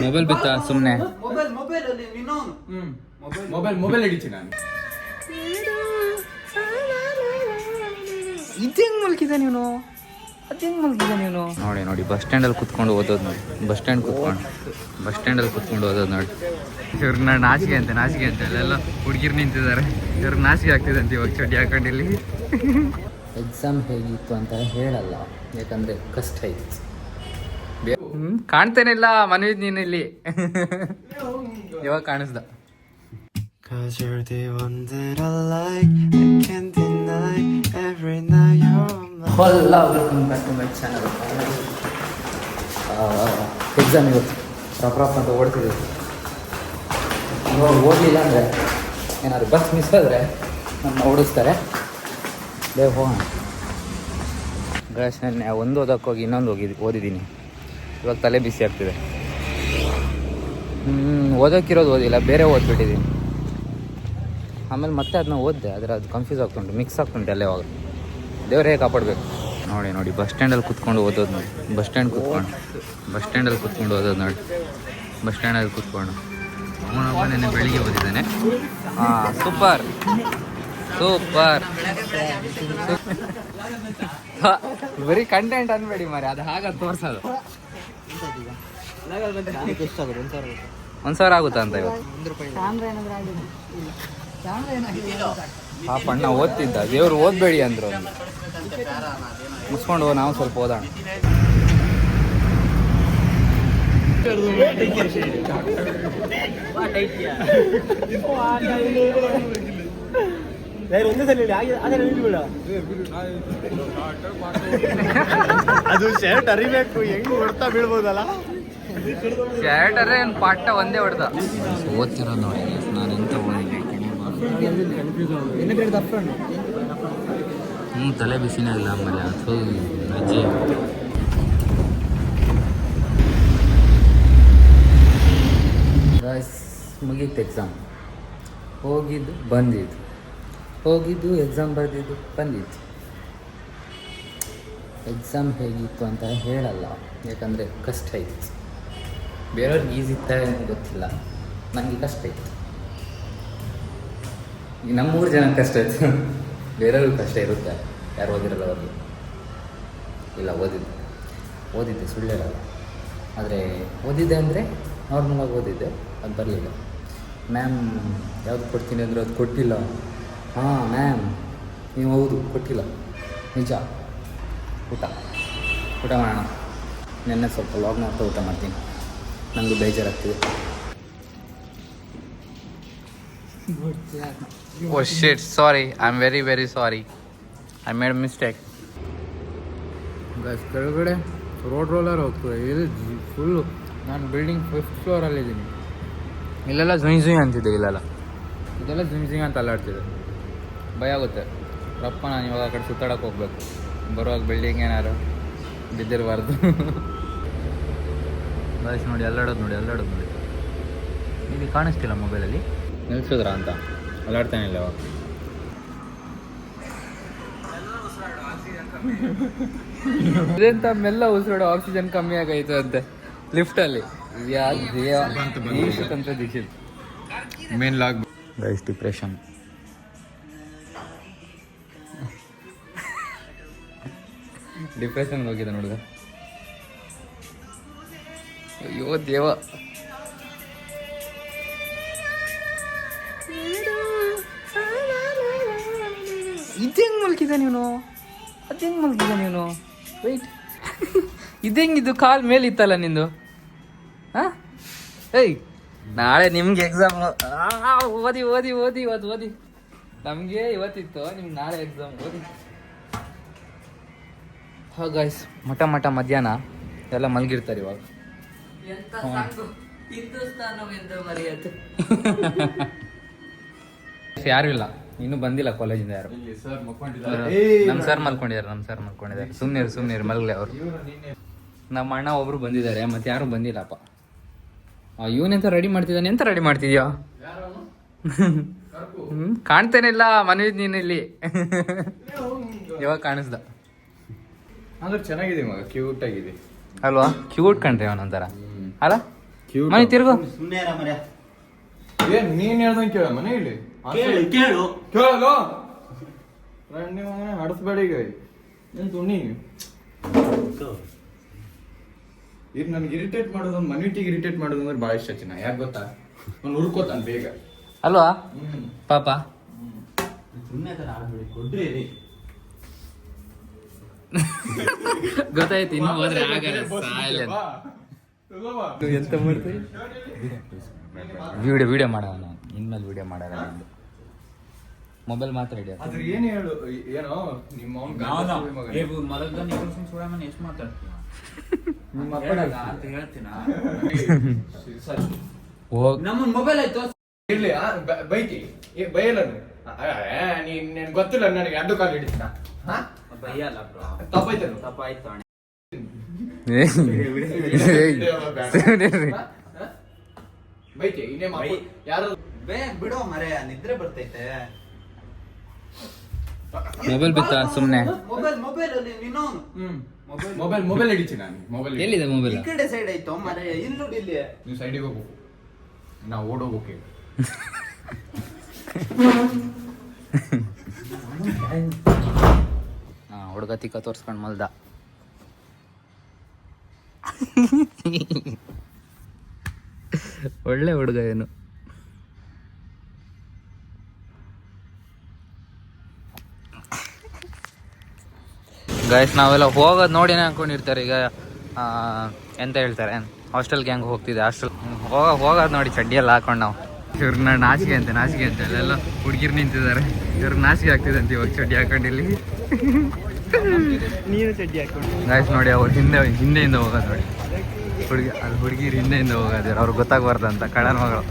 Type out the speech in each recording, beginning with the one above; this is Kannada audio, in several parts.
ಮೊಬೈಲ್ ಬಿತ್ತ ಸುಮ್ಮನೆ ಮೊಬೈಲ್ ಹಿಡಿಚಿ ನಾನು ಇದೇಂಗ್ ಮಲ್ಕಿದೆ ನೀನು ಅದೇಂಗ್ ಮಲ್ಕಿದೆ ನೀನು ನೋಡಿ ಬಸ್ ಸ್ಟ್ಯಾಂಡಲ್ಲಿ ಕುತ್ಕೊಂಡು ಓದೋದು ನೋಡಿ ಬಸ್ ಸ್ಟ್ಯಾಂಡಲ್ಲಿ ಕುತ್ಕೊಂಡು ಓದೋದು ನೋಡಿ ಇವ್ರನ್ನ ನಾಚಿಕೆ ಅಂತ ಅಲ್ಲೆಲ್ಲ ಹುಡುಗಿರು ನಿಂತಿದ್ದಾರೆ ಇವ್ರಿಗೆ ನಾಚಿಕೆ ಆಗ್ತಿದೆ ಅಂತ ಇವಾಗ ಚಡ್ಡಿ ಹಾಕೊಂಡಿಲ್ಲಿ ಎಕ್ಸಾಮ್ ಹೇಗಿತ್ತು ಅಂತ ಹೇಳಲ್ಲ ಯಾಕಂದ್ರೆ ಕಷ್ಟ ಇತ್ತು ಕಾಣ್ತೇನಿಲ್ಲ ಮನವಿ ನೀನು ಇಲ್ಲಿ ಇವಾಗ ಕಾಣಿಸ್ದ Cause you're the one that I like, I can't deny. Every night you're mine. Hello, welcome back to my channel. Exam ಇವತ್ತು ರಫ್ ಅಂತ ಓಡ್ತಿದ್ದೀವಿ ಓಡಲಿಲ್ಲ ಅಂದರೆ ಏನಾದ್ರು ಬಸ್ ಮಿಸ್ ಆದರೆ ನಮ್ಮ ಓಡಿಸ್ತಾರೆ ಬೇಗ ಹೋಗೋಣ ಗಣೇಶ್ ನೆನ್ನೆ ಒಂದು ಓದೋಕ್ಕೋಗಿ ಇನ್ನೊಂದು ಓದಿದ್ದೀನಿ ಇವಾಗ ತಲೆ ಬಿಸಿ ಆಗ್ತಿದೆ ಓದೋಕ್ಕಿರೋದು ಓದಿಲ್ಲ ಬೇರೆ ಓದ್ಬಿಟ್ಟಿದ್ದೀನಿ ಆಮೇಲೆ ಮತ್ತೆ ಅದನ್ನ ಓದಿದೆ ಆದರೆ ಅದು ಕನ್ಫ್ಯೂಸ್ ಆಗ್ತುಂಟು ಮಿಕ್ಸ್ ಆಗ್ತುಂಟು ಎಲ್ಲ ಇವಾಗ ದೇವರೇ ಕಾಪಾಡಬೇಕು ನೋಡಿ ಬಸ್ ಸ್ಟ್ಯಾಂಡಲ್ಲಿ ಕುತ್ಕೊಂಡು ಓದೋದು ನೋಡಿ ಬಸ್ ಸ್ಟ್ಯಾಂಡಲ್ಲಿ ಕುತ್ಕೊಂಡು ಓದೋದು ನೋಡಿ ಬಸ್ ಸ್ಟ್ಯಾಂಡಲ್ಲಿ ಕುತ್ಕೊಂಡು ಅವನೊಬ್ಬ ನೆನ್ನೆ ಬೆಳಿಗ್ಗೆ ಓದಿದ್ದಾನೆ ಸೂಪರ್ ಬರೀ ಕಂಟೆಂಟ್ ಅನ್ಬೇಡಿ ಮಾರಿ ಅದು ಹಾಗೆ ತೋರ್ಸೋದು 1,000 ಆಗುತ್ತಾ ಅಂತ ಇವತ್ತು ಪಾಪ ಅಣ್ಣ ಓದ್ತಿದ್ದ ದೇವ್ರು ಓದ್ಬೇಡಿ ಅಂದ್ರು ಮುಗಿಸ್ಕೊಂಡು ನಾವು ಸ್ವಲ್ಪ ಓದೋಣ ಅದು ಶರ್ಟ್ ಅರಿಬೇಕು ಹೆಂಗ್ ಹೊಡ್ತಾ ಬೀಳ್ಬೋದಲ್ಲ ಶರ್ಟ್ ಅರೆ ಒಂದು ಪಾಠ ಒಂದೇ ಹೊಡೆದ ಓದ್ತಿರೋದು ನೋಡಿ ನಾನು ಎಂತ ತಲೆ ಬಿಸಿನೇ ಇಲ್ಲ ಆಮೇಲೆ ಅದು ಅಜ್ಜಿ ಮುಗೀತು ಎಕ್ಸಾಮ್ ಹೋಗಿದ್ದು ಎಕ್ಸಾಮ್ ಬರೆದಿದ್ದು ಬಂದಿದ್ದು ಎಕ್ಸಾಮ್ ಹೇಗಿತ್ತು ಅಂತ ಹೇಳಲ್ಲ ಯಾಕಂದರೆ ಕಷ್ಟ ಇತ್ತು ಬೇರೆಯವ್ರಿಗೆ ಈಸಿ ಇತ್ತ ಗೊತ್ತಿಲ್ಲ ನನಗೆ ಕಷ್ಟ ಇತ್ತು ಈಗ ನಮ್ಮ 3 ಜನ ಕಷ್ಟ ಇತ್ತು ಬೇರೆಯವ್ರಿಗೂ ಕಷ್ಟ ಇರುತ್ತೆ ಯಾರು ಓದಿರಲ್ಲ ಅವ್ರಿಗೆ ಇಲ್ಲ ಓದಿದ್ದೆ ಸುಳ್ಳು ಹೇಳಲ್ಲ ಆದರೆ ಓದಿದ್ದೆ ಅಂದರೆ ನಾರ್ಮಲಾಗಿ ಓದಿದ್ದೆ ಅದು ಬರಲಿಲ್ಲ ಮ್ಯಾಮ್ ಯಾವುದು ಕೊಡ್ತೀನಿ ಅಂದರೆ ಅದು ಕೊಟ್ಟಿಲ್ಲ ಮ್ಯಾಮ್ ನೀವು ಹೌದು ಕೊಟ್ಟಿಲ್ಲ ನಿಜ ಊಟ ಮಾಡೋಣ ನೆನ್ನೆ ಸ್ವಲ್ಪ ಲಾಗ್ ಮಾಡ್ತಾ ಊಟ ಮಾಡ್ತೀನಿ ನನಗೂ ಬೇಜಾರಾಗ್ತಿದೆ oh shit sorry I am very very sorry I made mistake guys ಕೆಳಗಡೆ ರೋಲರ್ ಹೋಗ್ತದೆ ಇದು ಫುಲ್ಲು ನಾನು ಬಿಲ್ಡಿಂಗ್ 5th ಫ್ಲೋರಲ್ಲಿದ್ದೀನಿ ಇಲ್ಲೆಲ್ಲ ಜುಯ್ ಅಂತಿದ್ದೆ ಇದೆಲ್ಲ ಜುಯ್ ಅಂತ ಅಲ್ಲಾಡ್ತಿದೆ ಭಯ ಆಗುತ್ತೆ ರಪ್ಪ ನಾನು ಇವಾಗ ಆ ಕಡೆ ಸುತ್ತಾಡಕ್ಕೆ ಹೋಗ್ಬೇಕು ಬರುವಾಗ ಬಿಲ್ಡಿಂಗ್ ಏನಾರು ಬಿದ್ದಿರಬಾರ್ದು ಗೈಸ್ ನೋಡಿ ಅಲ್ಲಾಡೋದು ನೋಡಿ ಇಲ್ಲಿ ಕಾಣಿಸ್ತಿಲ್ಲ ಮೊಬೈಲಲ್ಲಿ ನಿಲ್ಸಿದ್ರ ಅಂತ ಅಲ್ಲಾಡ್ತಾನೆ ಇಲ್ಲ ಅವಾಗ ಇದೆಂತ ಮೆಲ್ಲ ಉಸಿರಾಡೋ ಆಕ್ಸಿಜನ್ ಕಮ್ಮಿ ಆಗೈತೆ ಅಂತೆ ಲಿಫ್ಟಲ್ಲಿ ಅಂತ ದೀಕ್ಷಿತ್ ಮೇನ್ ಲಾಗ್ ಗೈಸ್ ಡಿಪ್ರೆಷನ್ ಹೋಗಿದೆ ನೋಡಿದ ಅಯ್ಯೋ ದೇವ ಇದೇಂಗ್ ಮಲ್ಕಿದೆ ನೀನು ಅದೇಂಗ್ ಮಲ್ಕಿದೆ ನೀನು ವೈಟ್ ಇದೇಂಗಿದ್ದು ಕಾಲ್ ಮೇಲೆ ಇತ್ತಲ್ಲ ನಿಂದು ಏಯ್ ನಾಳೆ ನಿಮ್ಗೆ ಎಕ್ಸಾಮ್ ಓದಿ ನಮಗೆ ಇವತ್ತಿತ್ತು ನಿಮ್ಗೆ ನಾಳೆ ಎಕ್ಸಾಮ್ ಓದಿ ಗೈಸ್ ಮಠ ಮಧ್ಯಾಹ್ನ ಎಲ್ಲ ಮಲಗಿರ್ತಾರೆ ಇವಾಗ ಯಾರು ಇಲ್ಲ ಇನ್ನೂ ಬಂದಿಲ್ಲ ಕಾಲೇಜಿಂದ ಯಾರು ನಮ್ಮ ಸರ್ ಮಲ್ಕೊಂಡಿದ್ದಾರೆ ಸುಮ್ನೀರು ಮಲ್ಗಲೆ ಅವರು ನಮ್ಮ ಅಣ್ಣ ಒಬ್ರು ಬಂದಿದ್ದಾರೆ ಮತ್ತೆ ಯಾರು ಬಂದಿಲ್ಲಪ್ಪ ಇವನೆಂತ ರೆಡಿ ಮಾಡ್ತಿದ್ದಾನೆ ಎಂತ ರೆಡಿ ಮಾಡ್ತಿದ್ಯಾ ಕಾಣ್ತೇನಿಲ್ಲ ಮನವಿ ನೀನು ಇಲ್ಲಿ ಇವಾಗ ಕಾಣಿಸ್ದ ಅಂದ್ರೆ ಚೆನ್ನಾಗಿದೆ ಮಗ ಕ್ಯೂಟ್ ಆಗಿದೆ ಅಲ್ವಾ ಕ್ಯೂಟ್ ಕಂಡ್ರಿ ಅವನೊಂಥರ ಅಲ್ಲ ಮನೆ ತಿರ್ಗು. ಸುಮ್ಮನೆ ಮರ್ಯ ಏನ್ ನೀನ್ ಹೇಳ್ದಂಗೆ ಕೇಳ ಮನೆ ಇಲ್ಲಿ ಕೇಳು ಕೇಳಲ್ಲ ನೀವು ಹಡಸ್ಬೇಡ ಈಗ ಏನ್ ತುಣ್ಣಿ ಈಗ ನನ್ಗೆ ಇರಿಟೇಟ್ ಮಾಡೋದು ಮನ್ವಿಟಿಗೆ ಇರಿಟೇಟ್ ಮಾಡೋದು ಅಂದ್ರೆ ಭಾಳ ಇಷ್ಟ ಚಿನ್ನ ಯಾಕೆ ಗೊತ್ತಾ ಅವ್ನು ಹುರ್ಕೋತಾನ ಬೇಗ ಅಲ್ವಾ ಪಾಪ ಸುಮ್ಮನೆ ತರ ಆಡ್ಬೇಡಿ ಕೊಡ್ರಿ ರೀ ಗೊತ್ತಾಯ್ತು ಇನ್ನು ಹೋದ್ರೆ ಆಗಲ್ಲ ಸಾಯ್ಲೆಂತ. ಎಂತ ಮಾಡ್ತೀವಿ ವಿಡಿಯೋ ಮಾಡೋಣ ಇನ್ಮೇಲೆ ವಿಡಿಯೋ ಮಾಡೋಣ ನಿಂದು ಮೊಬೈಲ್ ಮಾತ್ರ ಹಿಡಿಯ ಆದ್ರೆ ಏನ್ ಹೇಳು ಏನೋ ನಿಮ್ಮ ಎಷ್ಟು ಮಾತಾಡ್ತೀಯ ನಿಮ್ಮ ಅಂತ ಹೇಳ್ತೀನ ಹೋಗ್ ನಮ್ಮ ಮೊಬೈಲ್ ಆಯ್ತು ಇರ್ಲಿ ಬೈತಿ ಬೈಯಲ್ಲ ನೀನ್ ಗೊತ್ತಿಲ್ಲ ನನಗೆ ಎರಡು ಕಾಲು ಹಿಡಿತ ಬೈಯಲ್ಲ ತಪ್ಪಾಯ್ತೇನು ತಪ್ಪಾಯ್ತು ಅಣ್ಣ ಬೈತಿ ಇನ್ನೇ ಯಾರು ಬಿಡೋ ಮರೆ ನಿದ್ರೆ ಬರ್ತೈತೆ ಮೊಬೈಲ್ ಬಿತ್ತ ಸುಮ್ನೆ ಮೊಬೈಲ್ ಅಲ್ಲಿ ನೀನೋನು ಮೊಬೈಲ್ ಹಿಡಿತಿ ನಾನು ಮೊಬೈಲ್ ಎಲ್ಲಿದೆ ಮೊಬೈಲ್ ಈ ಕಡೆ ಸೈಡ್ ಆಯ್ತು ಮರೆ ಇಲ್ಲಿ ಇಲ್ಲಿ ನೀವು ಸೈಡಿಗೆ ಹೋಗ್ಬೇಕು ನಾವು ಓಡೋಗ್ಬೇಕು ಹುಡುಗ ತಿಕ್ಕ ತೋರ್ಸ್ಕೊಂಡ್ ಮಲ್ದ ಒಳ್ಳೆ ಹುಡುಗ ಏನು ಗೈಸ್ ನಾವೆಲ್ಲ ಹೋಗೋದು ನೋಡಿನೇ ಅನ್ಕೊಂಡಿರ್ತಾರೆ ಈಗ ಎಂತ ಹೇಳ್ತಾರೆ ಹಾಸ್ಟೆಲ್ ಗ್ಯಾಂಗ್ ಹೋಗ್ತಿದೆ ಹಾಸ್ಟೆಲ್ ಹೋಗೋದು ನೋಡಿ ಚಡ್ಡಿಯೆಲ್ಲ ಹಾಕೊಂಡು ನಾವು ಇವ್ರನ್ನ ನಾಚಿಕೆ ಅಂತ ಅಲ್ಲೆಲ್ಲ ಹುಡುಗಿರು ನಿಂತಿದ್ದಾರೆ ಇವ್ರಿಗೆ ನಾಚಿಕೆ ಆಗ್ತಿದೆ ಅಂತ ಇವಾಗ ಚಡ್ಡಿ ಹಾಕೊಂಡು ಇಲ್ಲಿ ನೀನು ಚಡ್ಡಿ ಹಾಕೊಂಡು ಗೈಸ್ ನೋಡಿ ಅವ್ರು ಹಿಂದೆಯಿಂದ ಹೋಗೋದು ನೋಡಿ ಹುಡುಗಿರು ಹಿಂದೆಯಿಂದ ಹೋಗೋದು ಅವ್ರಿಗೆ ಗೊತ್ತಾಗಬಾರ್ದು ಅಂತ ಕಳ್ಳನ ಮಗಳು.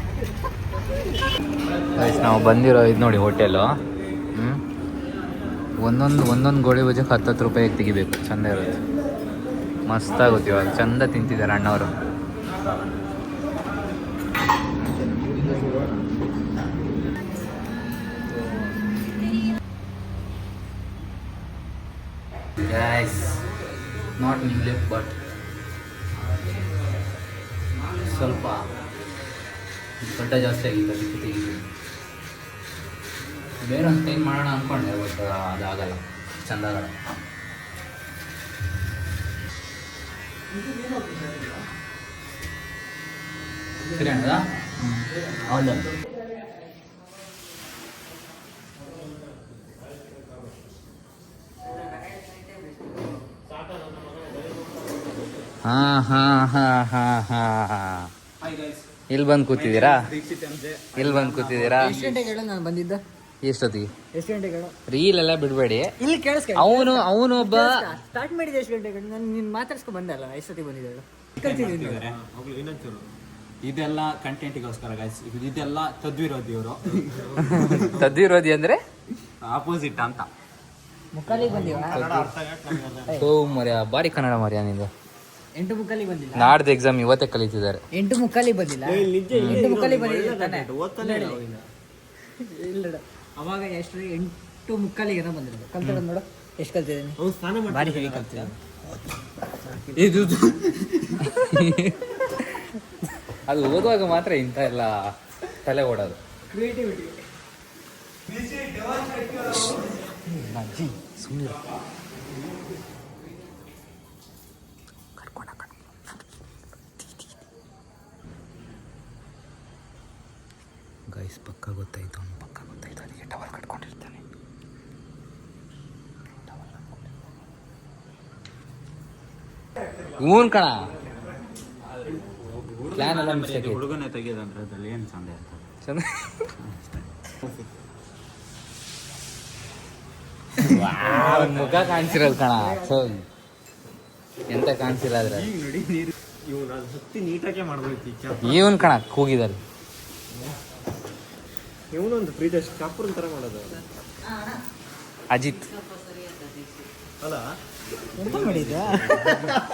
ಗೈಸ್ ನಾವು ಬಂದಿರೋ ಇದು ನೋಡಿ ಹೋಟೆಲು ಒಂದೊಂದು ಗೋಳಿ ಬಜೆಗೆ 10 ರೂಪಾಯಿಗೆ ತೆಗಿಬೇಕು. ಚಂದ ಇರುತ್ತೆ, ಮಸ್ತಾಗುತ್ತೆ. ಇವಾಗ ಚಂದ ತಿಂತಿದ್ದಾರೆ ಅಣ್ಣವರು. Guys, not new lip but ಸ್ವಲ್ಪ ದೊಡ್ಡ ಜಾಸ್ತಿ ಆಗಿತ್ತು ಅದಕ್ಕೆ ತೆಗಿತೀನಿ. ಬೇರೆ ಒಂದು ಟೈಮ್ ಮಾಡೋಣ ಅಂದ್ಕೊಂಡೆ ಬಟ್ ಅದಾಗಲ್ಲ, ಚಂದ ಆಗಲ್ಲ. ಸರಿ ಅಣ್ಣದ ಹೌದಾ? ಇಲ್ಲಿ ಬಂದು ಕೂತಿದ್ದೀರಾ? ಎಷ್ಟು ಗಂಟೆಗೆ ಹೇಳು ನಾನು ಬಂದಿದ್ದ? ಎಷ್ಟೊತ್ತಿಗೆ? ಎಷ್ಟು ಗಂಟೆಗೆ ಹೇಳು? ರೀಲ್ ಎಲ್ಲ ಬಿಡಬೇಡಿ. ಇಲ್ಲಿ ಕೇಳಿಸ್ಕ. ಅವನು ಒಬ್ಬ ಸ್ಟಾರ್ಟ್ ಮಾಡಿದ ಎಷ್ಟು ಗಂಟೆಗೆ? ನಾನು ನಿನ್ನ ಮಾತಾಡ್ಸ್ಕೊ ಬಂದಲ್ಲ, ಎಷ್ಟೊತ್ತಿಗೆ ಬಂದಿದ್ದಾಳು? ಇದೆಲ್ಲ ಕಂಟೆಂಟಿಗೋಸ್ಕರ ಗೈಸ್, ಇದೆಲ್ಲ ತದ್ವಿರೋಧಿ ಇವರು. ತದ್ವಿರೋಧಿ ಅಂದ್ರೆ ಆಪೋಸಿಟ್ ಅಂತ. ಮುಕ್ಕಾಲಿಗೆ ಬಂದಿವ? ಮರ್ಯ ಬಾರಿ ಕನ್ನಡ ಮರ್ಯ ನಿಂದು. 8:30 ಬಂದಿಲ್ಲ. ನಾಡ್ದು ಎಕ್ಸಾಮ್ ಇವತ್ತೇ ಕಲಿತಿದ್ದಾರೆ. 8:30 ಬಂದಿಲ್ಲ. 8:30 ಬಂದಿಲ್ಲ ತಾನೆ? ಇಲ್ಲ ಅವಾಗ ಎಷ್ಟು 8:30 ಬಂದಿರೋದು. ಕಲ್ತಿರೋದು ನೋಡು ಎಷ್ಟು ಕಲ್ತಿದ್ದೀನಿ. ಬಾರಿ ಹೇಳಿ ಕಲ್ತಿದ್ದ. ಇದು ಅದು ಓದುವಾಗ ಮಾತ್ರ ಇಂಥ ಎಲ್ಲ ತಲೆ ಓಡೋದು. ಕ್ರಿಯೇಟಿವಿಟಿ. ಸುಮ್ಮನೆ ಗೈಸ್ ಪಕ್ಕ ಗೊತ್ತಾಯ್ತು, ಅದಕ್ಕೆ ಟವಲ್ ಕಟ್ಕೊಂಡಿರ್ತಾನೆ. ಹ್ಞೂ ಕಣ, ಪ್ಲಾನ್ ಎಲ್ಲ ಮಿಸ್ಟೇಕ್. ಹುಡುಗನೇ ತೆಗೆದಂದ್ರೆ ಅದ್ರಲ್ಲಿ ಏನು ಸಂದೇಹ ಚಂದ ಮುಖ ಕಾಣಿಸಿರಲ್ ಕಣ. ಎಂತ ಕಾಣಿಸಿಲ್ಲ ಅದ್ರ ನೀಟಾಗೆ ಮಾಡ್ಬೇಕು. ಇವನ್ ಕಣ ಕೂಗಿದಲ್ಲಿ ಇವನೊಂದು ಪ್ರೀತಿ ಕಾಪುರನ್ ತರ ಮಾಡೋದು. ಅಜಿತ್ ಅಲ್ಲ ಎಂತ ಮಾಡಿದ್ಯಾ?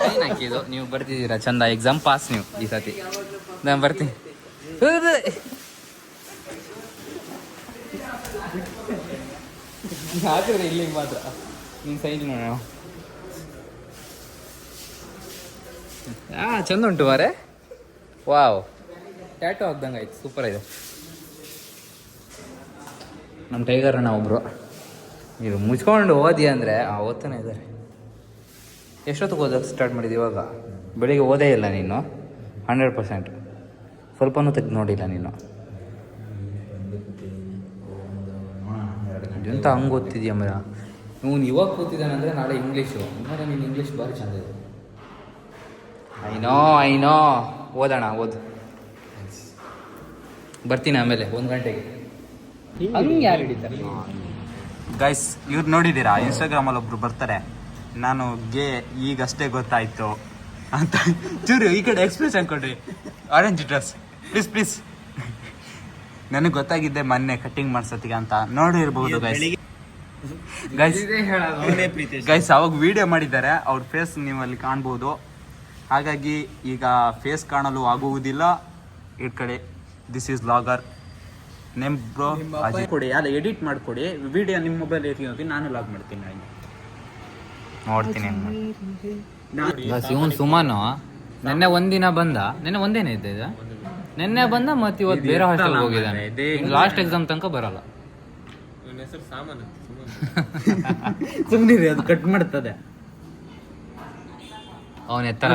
ಏನ್ ಹಾಕಿದ್ದು? ನೀವು ಬರ್ತಿದ್ದೀರಾ ಚಂದ, ಎಕ್ಸಾಮ್ ಪಾಸ್ ನೀವು ಈ ಸತಿ. ನಾನು ಬರ್ತೀನಿ. ಹಾಕಿದ್ರೆ ಇಲ್ಲಿಗೆ ಮಾತ್ರ ನಿನ್ ಸೈಜ್ ನೋಡೋಣ. ಚಂದ ಉಂಟು ಮಾರೆ. ವಾವ್, ಟ್ಯಾಟು ಆಗ್ದಂಗೆ ಆಯ್ತು, ಸೂಪರ್ ಇದೆ. ನಮ್ಮ ಟೈಗರ್ ಅಣ್ಣ ಒಬ್ಬರು ಇದು ಮುಚ್ಕೊಂಡು ಓದಿ ಅಂದರೆ ಓದ್ತಾನೆ ಇದ್ದಾರೆ. ಎಷ್ಟೊತ್ತಿಗೆ ಓದೋಕ್ಕೆ ಸ್ಟಾರ್ಟ್ ಮಾಡಿದ್ದು ಇವಾಗ? ಬೆಳಿಗ್ಗೆ ಓದೇ ಇಲ್ಲ ನೀನು 100%, ಸ್ವಲ್ಪನೂ ತೆಗೆದು ನೋಡಿಲ್ಲ ನೀನು. ಎಂತ ಹಂಗೆ ಓದ್ತಿದ್ಯಾ ಮರ? ಇವನು ಇವಾಗ ಕೂತಿದ್ದಾನಂದರೆ ನಾಳೆ ಇಂಗ್ಲೀಷು. ಅಂದರೆ ನೀನು ಇಂಗ್ಲೀಷ್ ಭಾರಿ ಚಂದ ಇದೆ. ಐನೋ ಓದೋಣ, ಓದು. ಬರ್ತೀನಿ ಆಮೇಲೆ 1 ಗಂಟೆಗೆ. ಹಂಗೆ ಯಾರು ಹಿಡಿತಾರೆ? ಗೈಸ್, ಇವ್ರು ನೋಡಿದ್ದೀರಾ ಇನ್ಸ್ಟಾಗ್ರಾಮಲ್ಲಿ ಒಬ್ರು ಬರ್ತಾರೆ, ನಾನು ಗೇ ಈಗಷ್ಟೇ ಗೊತ್ತಾಯ್ತು ಅಂತ. ಚೂರು ಈ ಕಡೆ ಎಕ್ಸ್ಪ್ರೆಷನ್ ಕೊಡ್ರಿ. Orange dress please. ನನಗೆ ಗೊತ್ತಾಗಿದ್ದೆ ಮೊನ್ನೆ ಕಟ್ಟಿಂಗ್ ಮಾಡ್ಸತ್ತಿಗೆ ಅಂತ. ನೋಡಿರ್ಬೋದು ಗೈಸ್ ಅವಾಗ ವಿಡಿಯೋ ಮಾಡಿದ್ದಾರೆ, ಅವ್ರ ಫೇಸ್ ನೀವು ಅಲ್ಲಿ ಕಾಣ್ಬೋದು. ಹಾಗಾಗಿ ಈಗ ಫೇಸ್ ಕಾಣಲು ಆಗುವುದಿಲ್ಲ. ಈ ಕಡೆ this is logger name bro Ajay. ಕೊಡಿ, ಅಲ್ಲ ಎಡಿಟ್ ಮಾಡಿಕೊಡಿ ವಿಡಿಯೋ ನಿಮ್ಮ ಮೊಬೈಲ್ ಎತ್ಕೊಂಡು ನಾನು ಲಾಗ್ ಮಾಡ್ತೀನಿ. ನೋಡ್ತೀನಿ. ಇವನು ಸುಮಾನು ನೆನ್ನೆ ಒಂದಿನ ಬಂದ. ನೆನ್ನೆ ಒಂದೇನೇ ಇದ್ದ, ನೆನ್ನೆ ಬಂದ ಮತ್ತೆ ಇವತ್ತು ಬೇರೆ ಹಾಸ್ಟೆಲ್ ಹೋಗಿದ್ದಾನೆ. ಲಾಸ್ಟ್ ಎಕ್ಸಾಮ್ ತನಕ ಬರಲ್ಲ. ಸುಮ್ಮನೆ ಅದು ಕಟ್ ಮಾಡ್ತದೆ. ಅವನ ಎತ್ತರ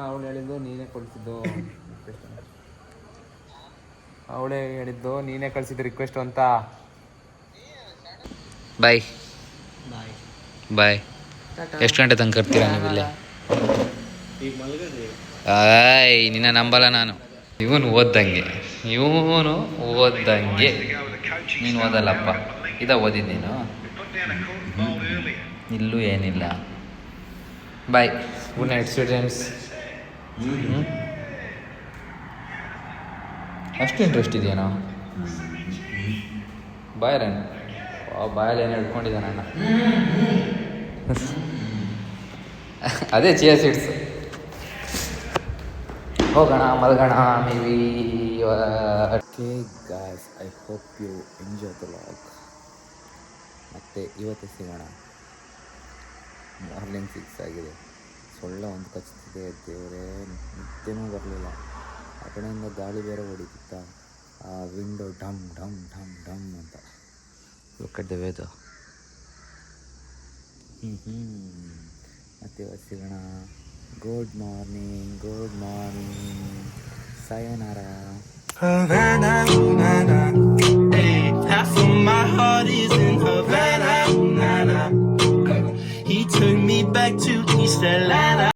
ಅವಳು ಹೇಳಿದ್ದು ನೀನೇ ಕೊಡಿಸಿದ್ದು, ಅವಳೇ ಹೇಳಿದ್ದು ನೀನೇ ಕಳಿಸಿದ್ದು ರಿಕ್ವೆಸ್ಟ್ ಅಂತ. ಬಾಯ್. ಎಷ್ಟು ಗಂಟೆ ತನಕ ಕರ್ತೀರಾ ನೀವಿಲ್ಲೇ? ಆಯ್, ನಿನ್ನ ನಂಬಲ್ಲ ನಾನು. ಇವನು ಓದ್ದಂಗೆ ನೀನು ಓದಲ್ಲಪ್ಪ. ಓದಿದ್ದು ನೀನು? ಇಲ್ಲೂ ಏನಿಲ್ಲ. Bye, good night students. ಅಷ್ಟು ಇಂಟ್ರೆಸ್ಟ್ ಇದೆಯೇನೋ? ಬಾಯರೇನು? ಬಾಯಲ್ಲಿ ಏನು ಹಿಡ್ಕೊಂಡಿದ್ದಾನಣ್ಣ? ಅದೇ ಚಿಯಾ ಸೀಡ್ಸ್. ಹೋಗೋಣ, ಮಲ್ಗೋಣ maybe. Okay guys, I hope you enjoy the vlog. ಮತ್ತು ಇವತ್ತು ಸಿಗೋಣ. ಮಾರ್ನಿಂಗ್ 6 ಆಗಿದೆ. ಸೊಳ್ಳೆ ಒಂದು ಕಚ್ತಿದೆ. ದೇವರೇ, ನಿದ್ದೆನೂ ಬರಲಿಲ್ಲ. ಆ ಕಡೆಯಿಂದ ಗಾಳಿ ಬೇರೆ ಹೊಡಿತಿತ್ತ. ಆ ವಿಂಡೋ ಢಮ್ ಢಮ್ ಢಮ್ ಢಮ್ ಅಂತ. Look at the weather. ಮತ್ತೆ ಇವತ್ತು ಸಿಗೋಣ. Good morning, sayonara. Havana, na-na. Hey, half of my heart is in Havana, na-na. He took me back to East Atlanta.